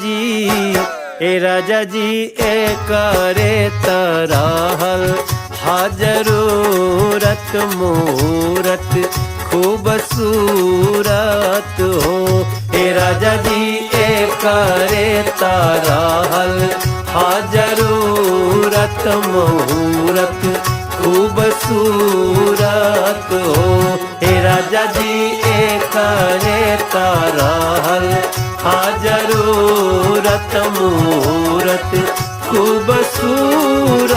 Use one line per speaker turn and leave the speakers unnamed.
जी ए राजा जी ए करे तरहल हाजरूरत मूरत खूबसूरत हो। ए राजा जी ए करे तरहल हाजरूरत मूरत खूबसूरत हो। हे राजा जी ए करे तरहल हाजरूरत मूरत खूबसूरत।